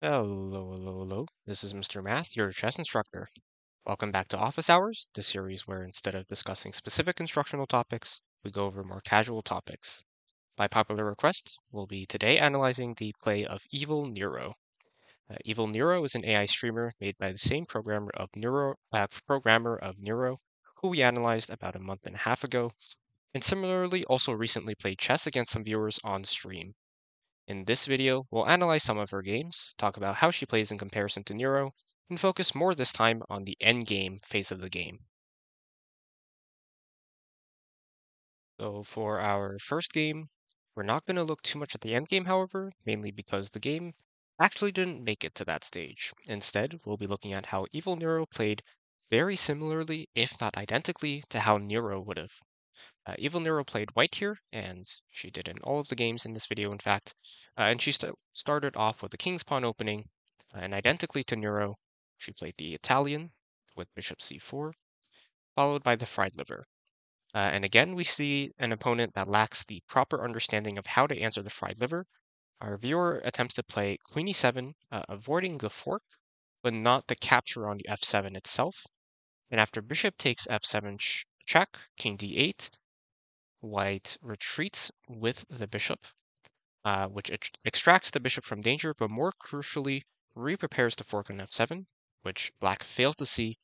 Hello, hello, hello. This is Mr. Math, your chess instructor. Welcome back to Office Hours, the series where instead of discussing specific instructional topics, we go over more casual topics. By popular request, we'll be today analyzing the play of Evil Neuro. Evil Neuro is an AI streamer made by the same programmer of Neuro, who we analyzed about a month and a half ago, and similarly also recently played chess against some viewers on stream. In this video, we'll analyze some of her games, talk about how she plays in comparison to Neuro, and focus more this time on the endgame phase of the game. So for our first game, we're not going to look too much at the endgame, however, mainly because the game actually didn't make it to that stage. Instead, we'll be looking at how Evil Neuro played very similarly, if not identically, to how Neuro would have. Evil Neuro played white here, and she did in all of the games in this video, in fact. And she started off with the King's Pawn opening, and identically to Neuro, she played the Italian with Bishop c4, followed by the fried liver. And again, we see an opponent that lacks the proper understanding of how to answer the fried liver. Our viewer attempts to play Queen e7, avoiding the fork, but not the capture on the f7 itself. And after bishop takes f7 check, king d8, white retreats with the bishop, which extracts the bishop from danger, but more crucially, re-prepares the fork on f7, which black fails to see.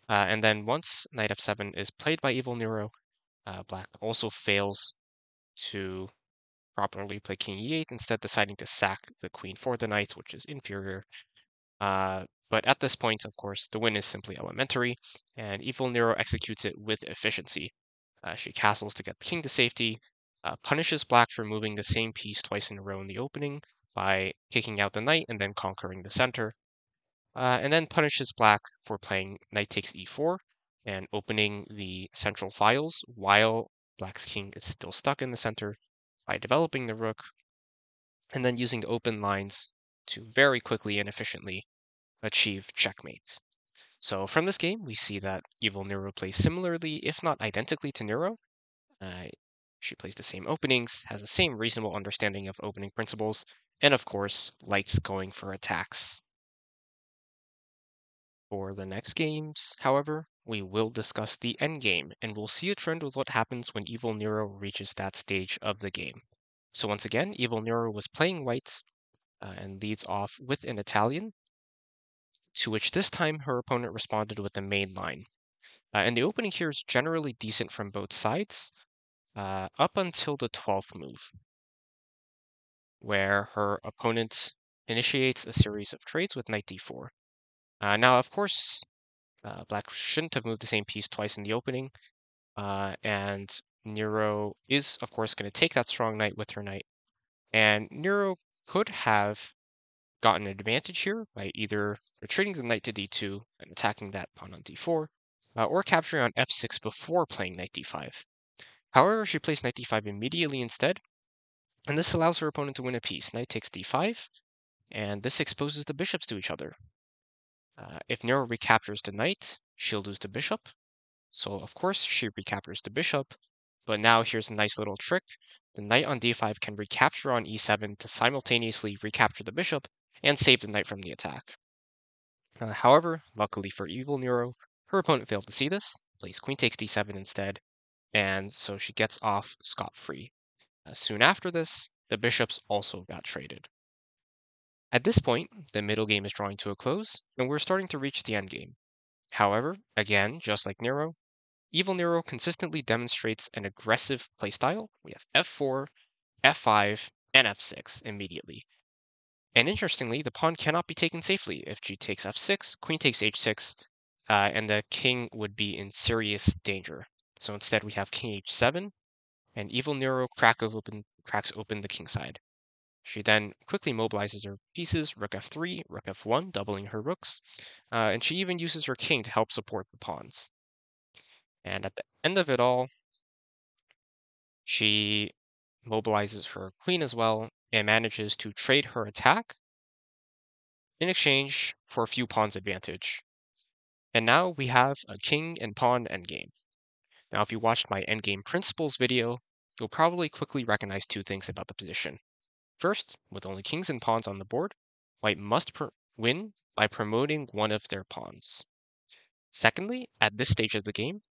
And then once knight f7 is played by Evil Neuro, black also fails to properly play king e8, instead deciding to sack the queen for the knight, which is inferior. But at this point, of course, the win is simply elementary, and Evil Neuro executes it with efficiency. She castles to get the king to safety, punishes black for moving the same piece twice in a row in the opening by kicking out the knight and then conquering the center, and then punishes black for playing knight takes e4 and opening the central files while black's king is still stuck in the center by developing the rook, and then using the open lines to very quickly and efficiently achieve checkmate. So from this game, we see that Evil Neuro plays similarly, if not identically to Neuro. Uh, she plays the same openings, has the same reasonable understanding of opening principles, and of course, likes going for attacks. For the next games, however, we will discuss the endgame, and we'll see a trend with what happens when Evil Neuro reaches that stage of the game. So once again, Evil Neuro was playing white and leads off with an Italian, to which this time her opponent responded with the main line. And the opening here is generally decent from both sides, up until the 12th move, where her opponent initiates a series of trades with knight d4. Now, of course, black shouldn't have moved the same piece twice in the opening, and Neuro is, of course, going to take that strong knight with her knight. And Neuro could have gotten an advantage here by either retreating the knight to d2 and attacking that pawn on d4, or capturing on f6 before playing knight d5. However, she plays knight d5 immediately instead, and this allows her opponent to win a piece. Knight takes d5, and this exposes the bishops to each other. If Neuro recaptures the knight, she'll lose the bishop. So of course she recaptures the bishop, but now here's a nice little trick. The knight on d5 can recapture on e7 to simultaneously recapture the bishop and save the knight from the attack. However, luckily for Evil Neuro, her opponent failed to see this, plays queen takes d7 instead, and so she gets off scot-free. Soon after this, the bishops also got traded. At this point, the middle game is drawing to a close, and we're starting to reach the end game. However, again, just like Neuro, Evil Neuro consistently demonstrates an aggressive playstyle. We have f4, f5, and f6 immediately. And interestingly, the pawn cannot be taken safely. If g takes f6, queen takes h6, and the king would be in serious danger. So instead we have king h7, and Evil Neuro cracks open the king side. She then quickly mobilizes her pieces, rook f3, rook f1, doubling her rooks, and she even uses her king to help support the pawns. And at the end of it all, she mobilizes her queen as well and manages to trade her attack in exchange for a few pawns advantage. And now we have a king and pawn endgame. Now, if you watched my endgame principles video, you'll probably quickly recognize two things about the position. First, with only kings and pawns on the board, White must win by promoting one of their pawns. Secondly, at this stage of the game,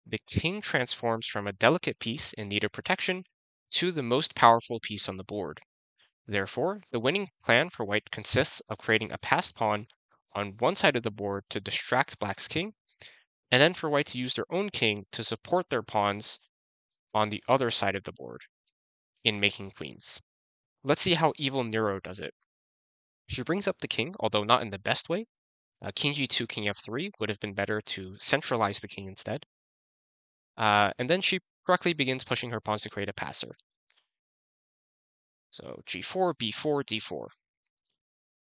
the king transforms from a delicate piece in need of protection to the most powerful piece on the board. Therefore, the winning plan for white consists of creating a passed pawn on one side of the board to distract black's king, and then for white to use their own king to support their pawns on the other side of the board in making queens. Let's see how evil Neuro does it. She brings up the king, although not in the best way. King g2, king f3 would have been better to centralize the king instead. And then she correctly begins pushing her pawns to create a passer. So g4, b4, d4.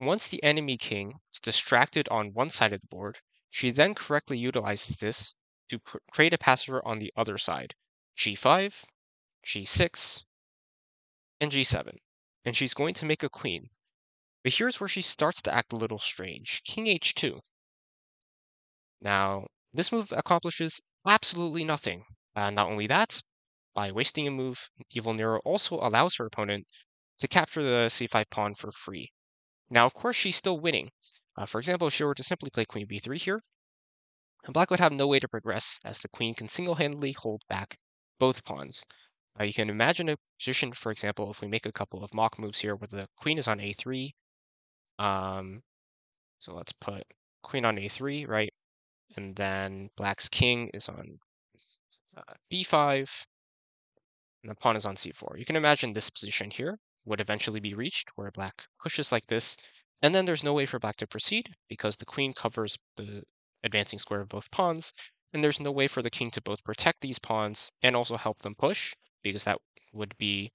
Once the enemy king is distracted on one side of the board, she then correctly utilizes this to create a passer on the other side. g5, g6, and g7. And she's going to make a queen. But here's where she starts to act a little strange. King h2. Now, this move accomplishes absolutely nothing. Not only that, by wasting a move, Evil Nero also allows her opponent to capture the c5 pawn for free. Now, of course, she's still winning. For example, if she were to simply play queen b3 here, black would have no way to progress, as the queen can single-handedly hold back both pawns. You can imagine a position, for example, if we make a couple of mock moves here where the queen is on a3. So let's put queen on a3, right? And then black's king is on b5, and the pawn is on c4. You can imagine this position here would eventually be reached, where black pushes like this, and then there's no way for black to proceed, because the queen covers the advancing square of both pawns, and there's no way for the king to both protect these pawns and also help them push, because that would be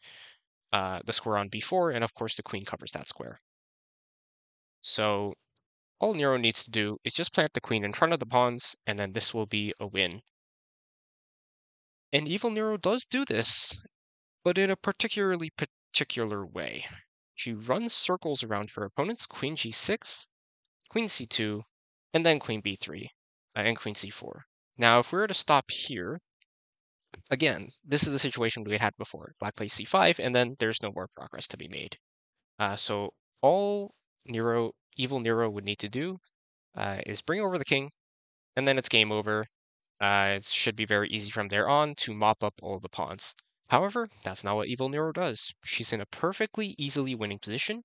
the square on b4, and of course the queen covers that square. So all Nero needs to do is just plant the queen in front of the pawns, and then this will be a win. And Evil Nero does do this, but in a particular way. She runs circles around her opponents, queen g6, queen c2, and then queen b3, and queen c4. Now, if we were to stop here, again, this is the situation we had before. Black plays c5, and then there's no more progress to be made. So all Evil Nero would need to do is bring over the king, and then it's game over. It should be very easy from there on to mop up all the pawns. However, that's not what Evil Nero does. She's in a perfectly easily winning position,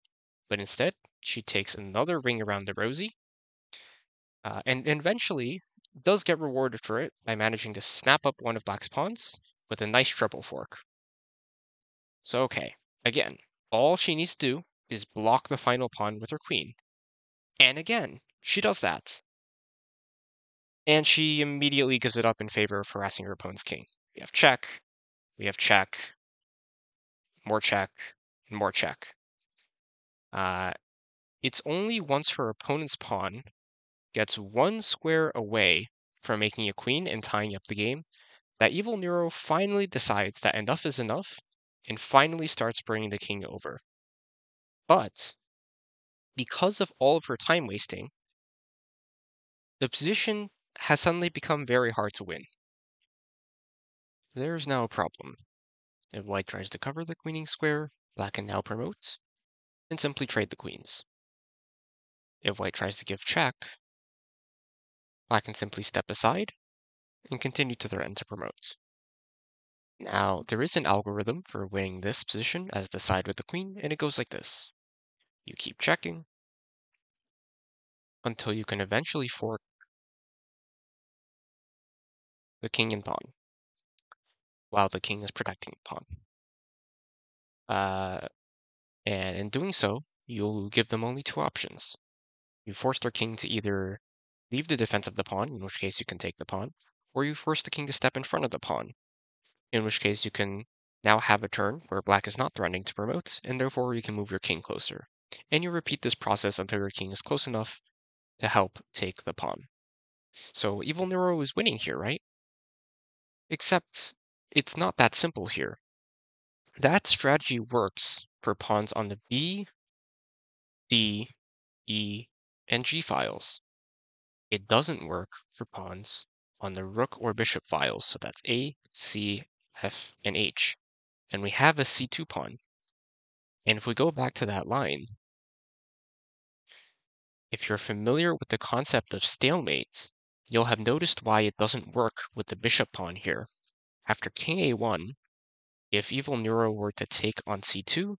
but instead, she takes another ring around the rosy, and eventually does get rewarded for it by managing to snap up one of black's pawns with a nice treble fork. So okay, again, all she needs to do is block the final pawn with her queen. And again, she does that. And she immediately gives it up in favor of harassing her opponent's king. We have check, more check, and more check. It's only once her opponent's pawn gets one square away from making a queen and tying up the game that Evil Nero finally decides that enough is enough and finally starts bringing the king over. But because of all of her time wasting, the position has suddenly become very hard to win. There's now a problem. If white tries to cover the queening square, black can now promote and simply trade the queens. If white tries to give check, black can simply step aside and continue to threaten to promote. Now, there is an algorithm for winning this position as the side with the queen, and it goes like this. You keep checking until you can eventually fork the king and pawn, while the king is protecting the pawn. And in doing so, you'll give them only two options. You force their king to either leave the defense of the pawn, in which case you can take the pawn, or you force the king to step in front of the pawn, in which case you can now have a turn where black is not threatening to promote, and therefore you can move your king closer. And you repeat this process until your king is close enough to help take the pawn. So Evil Nero is winning here, right? Except it's not that simple here. That strategy works for pawns on the B, D, E, and G files. It doesn't work for pawns on the rook or bishop files, so that's A, C, F, and H. And we have a C2 pawn. And if we go back to that line, If you're familiar with the concept of stalemate, you'll have noticed why it doesn't work with the bishop pawn here. After king a1, if evil Neuro were to take on c2,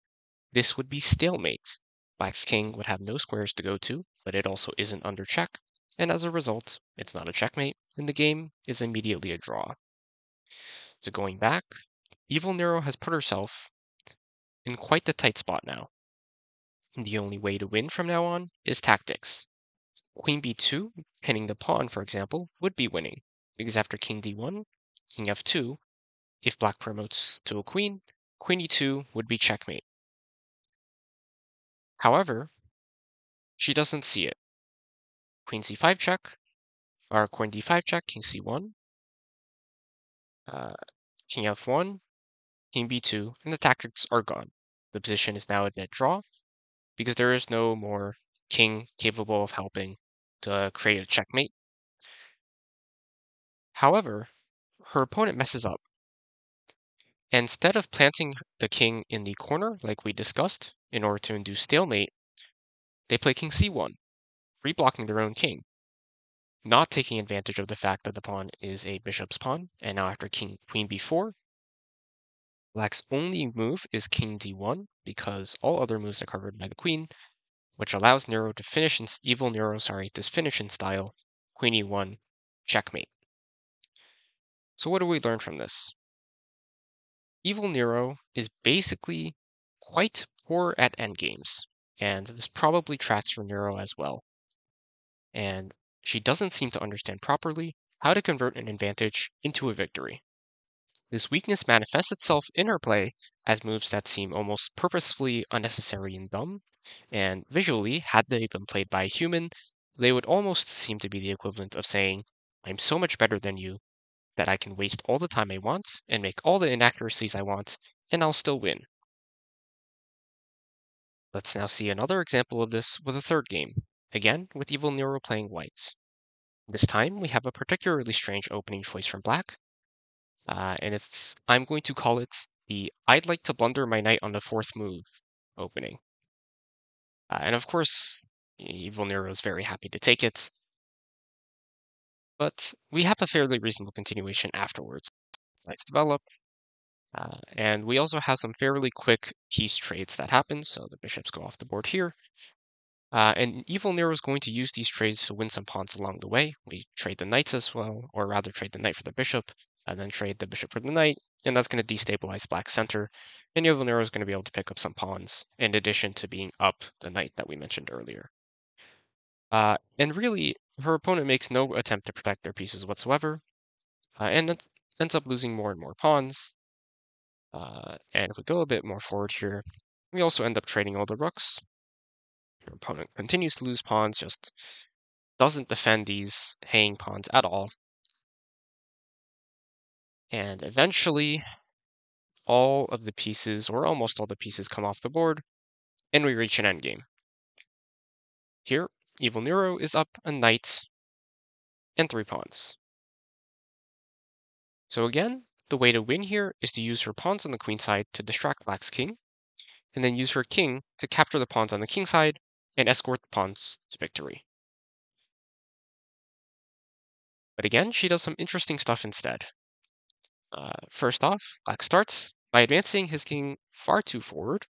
this would be stalemate. Black's king would have no squares to go to, but it also isn't under check, and as a result, it's not a checkmate, and the game is immediately a draw. So going back, evil Neuro has put herself in quite the tight spot now. The only way to win from now on is tactics. Queen b2, pinning the pawn, for example, would be winning, because after king d1, king f2, if black promotes to a queen, queen e2 would be checkmate. However, she doesn't see it. Queen c5 check, or queen d5 check, king c1, uh, king f1, king b2, and the tactics are gone. The position is now a dead draw, because there is no more king capable of helping to create a checkmate. However, her opponent messes up. Instead of planting the king in the corner, like we discussed, in order to induce stalemate, they play king c1, re-blocking their own king, not taking advantage of the fact that the pawn is a bishop's pawn, and now after queen b4, black's only move is king d1, because all other moves are covered by the queen, which allows Neuro to finish in evil Neuro, to finish in style, queen e1, checkmate. So what do we learn from this? Evil Neuro is basically quite poor at endgames, and this probably tracks for Neuro as well. And she doesn't seem to understand properly how to convert an advantage into a victory. This weakness manifests itself in her play as moves that seem almost purposefully unnecessary and dumb, and visually, had they been played by a human, they would almost seem to be the equivalent of saying, I'm so much better than you that I can waste all the time I want and make all the inaccuracies I want, and I'll still win. Let's now see another example of this with a third game, again with evil Neuro playing white. This time we have a particularly strange opening choice from black, and I'm going to call it the I'd like to blunder my knight on the fourth move opening. And of course, evil Neuro is very happy to take it, but we have a fairly reasonable continuation afterwards. Knights develop, and we also have some fairly quick piece trades that happen, so the bishops go off the board here. And evil Nero is going to use these trades to win some pawns along the way. We trade the knights as well, or rather trade the knight for the bishop, and then trade the bishop for the knight, and that's going to destabilize black's center, and evil Nero is going to be able to pick up some pawns, in addition to being up the knight that we mentioned earlier. And really, her opponent makes no attempt to protect their pieces whatsoever, and it ends up losing more and more pawns. And if we go a bit more forward here, we also end up trading all the rooks. Your opponent continues to lose pawns, just doesn't defend these hanging pawns at all. And eventually, all of the pieces, or almost all the pieces, come off the board, and we reach an endgame. Here, evil Nero is up a knight and 3 pawns. So again, the way to win here is to use her pawns on the queen side to distract black's king, and then use her king to capture the pawns on the king side and escort the pawns to victory. But again, she does some interesting stuff instead. First off, black starts by advancing his king far too forward,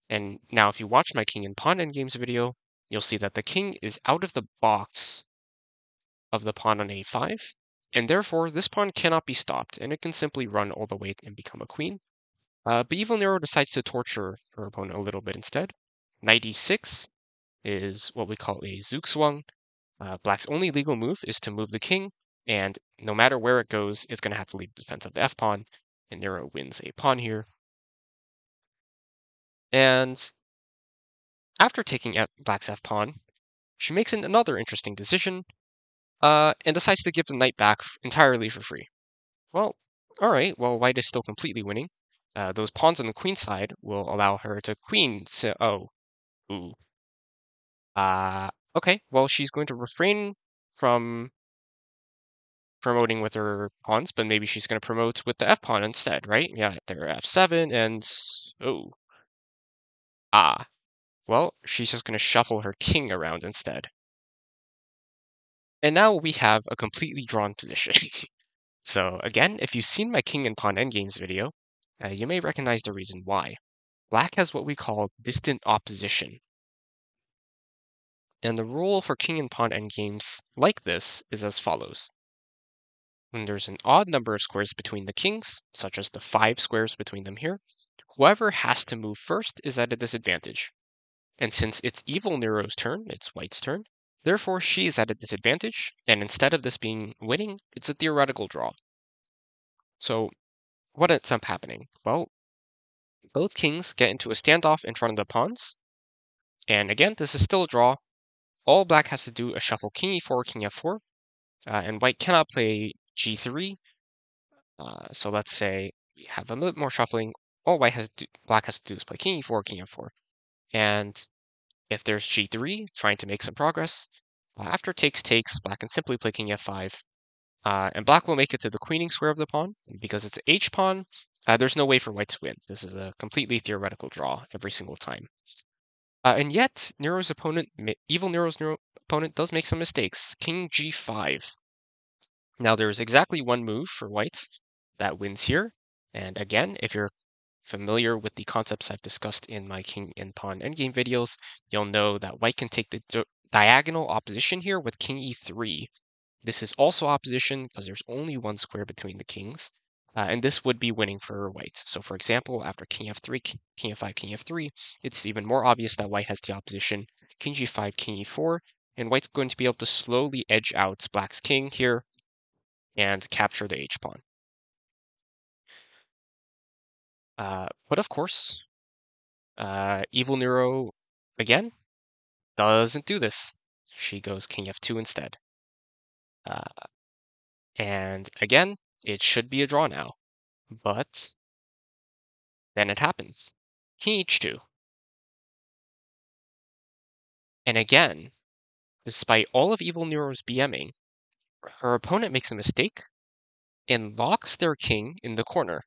and now if you watch my king and pawn endgames video, you'll see that the king is out of the box of the pawn on a5, and therefore this pawn cannot be stopped, and it can simply run all the way and become a queen. But evil Nero decides to torture her opponent a little bit instead. Knight e6 is what we call a zugzwang. Black's only legal move is to move the king, and no matter where it goes, it's going to have to leave defense of the f-pawn, and Nero wins a pawn here. And after taking out black's f-pawn, she makes another interesting decision, and decides to give the knight back entirely for free. Well, alright, well, white is still completely winning. Those pawns on the queen side will allow her to queen, ooh. Okay, well, she's going to refrain from promoting with her pawns, but maybe she's going to promote with the f-pawn instead, right? Yeah, they're f7 and... oh. Ah. Well, she's just going to shuffle her king around instead. And now we have a completely drawn position. So again, if you've seen my king and pawn endgames video, you may recognize the reason why. Black has what we call distant opposition. And the rule for king and pawn endgames like this is as follows. When there's an odd number of squares between the kings, such as the 5 squares between them here, whoever has to move first is at a disadvantage. And since it's evil Nero's turn, it's white's turn, therefore she is at a disadvantage, and instead of this being winning, it's a theoretical draw. So what ends up happening? Well, both kings get into a standoff in front of the pawns, and again, this is still a draw. All black has to do is shuffle king e4, king f4, and white cannot play g3. So let's say we have a little more shuffling. All black has to do is play king e4, king f4. And if there's g3, trying to make some progress, after takes, black can simply play king f5. And black will make it to the queening square of the pawn. And because it's h-pawn, there's no way for white to win. This is a completely theoretical draw every single time. And yet, evil Nero's opponent does make some mistakes. King g5. Now, there's exactly one move for white that wins here. And again, if you're familiar with the concepts I've discussed in my king and pawn endgame videos, you'll know that white can take the diagonal opposition here with king e3. This is also opposition because there's only one square between the kings, and this would be winning for white. So for example, after king f3, king f5, king f3, it's even more obvious that white has the opposition, king g5, king e4, and white's going to be able to slowly edge out black's king here and capture the h-pawn. But of course, evil Neuro, again, doesn't do this. She goes king f2 instead. And again, it should be a draw now. But then it happens. King h2. And again, despite all of evil Nero's BMing, her opponent makes a mistake and locks their king in the corner,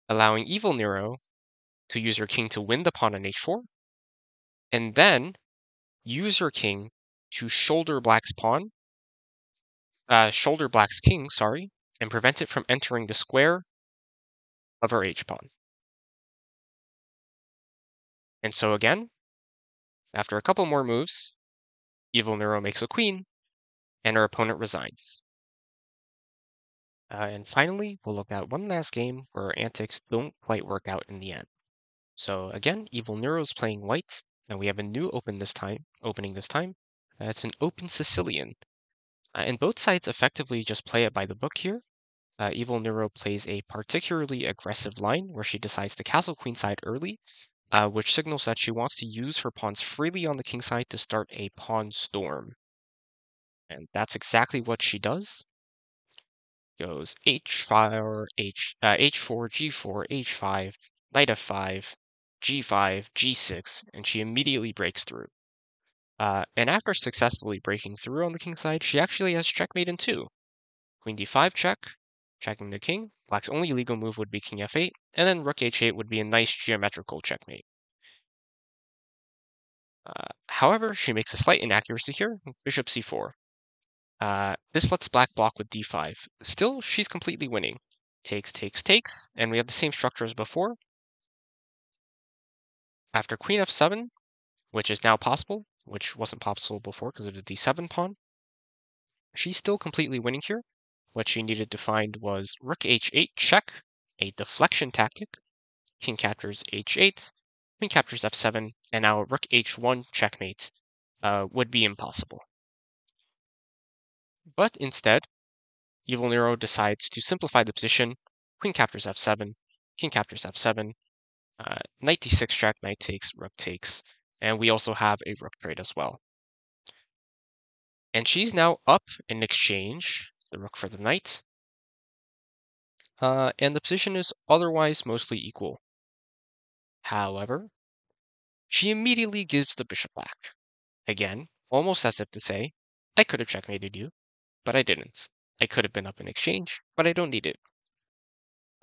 allowing evil Nero to use her king to win the pawn on h4, and then use her king to shoulder black's king, and prevent it from entering the square of her h-pawn. And so again, after a couple more moves, evil Nero makes a queen, and her opponent resigns. And finally, we'll look at one last game where our antics don't quite work out in the end. So again, evil Nero's playing white, and we have a new opening this time. It's an open Sicilian. And both sides effectively just play it by the book here. Evil Nero plays a particularly aggressive line where she decides to castle queenside early, which signals that she wants to use her pawns freely on the kingside to start a pawn storm. And that's exactly what she does. Goes h4, h4, g4, h5, knight f5, g5, g6, and she immediately breaks through. And after successfully breaking through on the king side, she actually has checkmate in 2. Queen d5 check, checking the king. Black's only legal move would be king f8, and then rook h8 would be a nice geometrical checkmate. However, she makes a slight inaccuracy here, bishop c4. This lets black block with d5. Still, she's completely winning. Takes, and we have the same structure as before. After queen f7, which is now possible, which wasn't possible before because of the d7 pawn, she's still completely winning here. What she needed to find was rook h8 check, a deflection tactic. King captures h8, queen captures f7, and now rook h1 checkmate would be impossible. But instead, evil Nero decides to simplify the position. Queen captures f7, king captures f7, knight d6 check, knight takes, rook takes, and we also have a rook trade as well. And she's now up in exchange, the rook for the knight, and the position is otherwise mostly equal. However, she immediately gives the bishop back. Again, almost as if to say, I could have checkmated you, but I didn't. I could have been up in exchange, but I don't need it.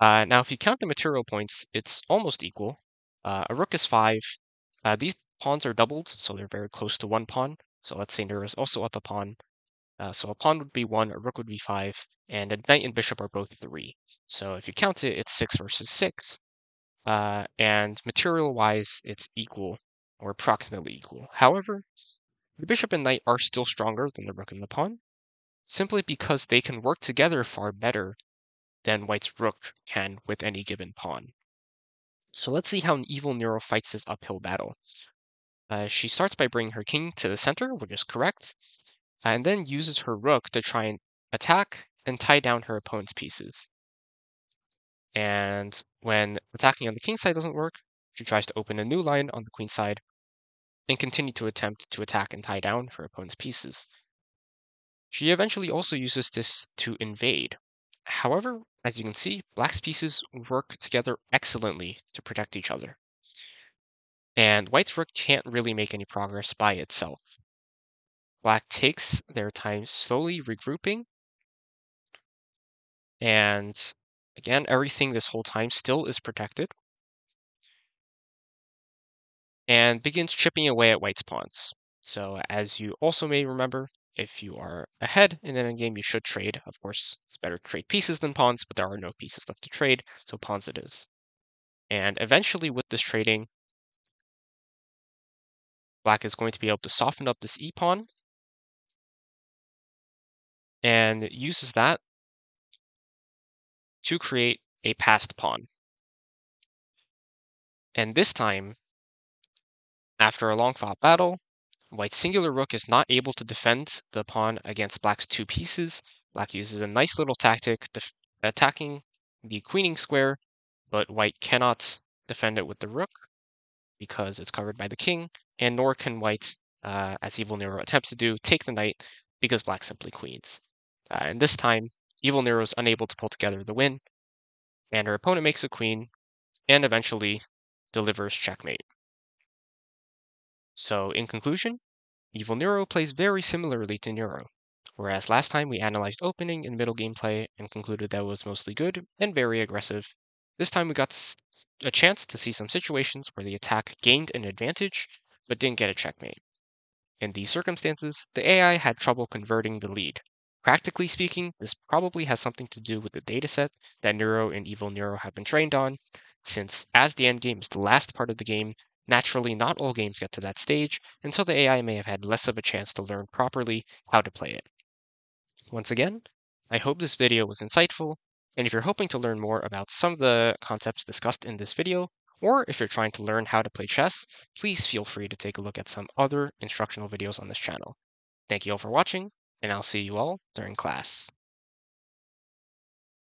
Now, if you count the material points, it's almost equal. A rook is 5. These pawns are doubled, so they're very close to one pawn. So let's say Neuro is also up a pawn. So a pawn would be 1, a rook would be 5, and a knight and bishop are both 3. So if you count it, it's 6 versus 6. And material-wise, it's equal, or approximately equal. However, the bishop and knight are still stronger than the rook and the pawn, simply because they can work together far better than white's rook can with any given pawn. So let's see how an evil Nero fights this uphill battle. She starts by bringing her king to the center, which is correct, and then uses her rook to try and attack and tie down her opponent's pieces. And when attacking on the king side doesn't work, she tries to open a new line on the queen side and continue to attempt to attack and tie down her opponent's pieces. She eventually also uses this to invade. However, as you can see, black's pieces work together excellently to protect each other. And white's rook can't really make any progress by itself. Black takes their time slowly regrouping, and again, everything this whole time still is protected, and begins chipping away at white's pawns. So as you also may remember, if you are ahead in an endgame, you should trade. Of course, it's better to trade pieces than pawns, but there are no pieces left to trade, so pawns it is. And eventually with this trading, black is going to be able to soften up this e-pawn and uses that to create a passed pawn. And this time, after a long fought battle, white's singular rook is not able to defend the pawn against black's 2 pieces. Black uses a nice little tactic, attacking the queening square, but white cannot defend it with the rook because it's covered by the king, and nor can white, as Evil Nero attempts to do, take the knight because black simply queens. And this time, Evil Nero is unable to pull together the win, and her opponent makes a queen, and eventually delivers checkmate. So, in conclusion, Evil Nero plays very similarly to Neuro, whereas last time we analyzed opening and middle gameplay and concluded that it was mostly good and very aggressive. This time we got a chance to see some situations where the attack gained an advantage, but didn't get a checkmate. In these circumstances, the AI had trouble converting the lead. Practically speaking, this probably has something to do with the dataset that Neuro and Evil Nero have been trained on, since as the endgame is the last part of the game, naturally not all games get to that stage, and so the AI may have had less of a chance to learn properly how to play it. Once again, I hope this video was insightful, and if you're hoping to learn more about some of the concepts discussed in this video, or if you're trying to learn how to play chess, please feel free to take a look at some other instructional videos on this channel. Thank you all for watching, and I'll see you all during class.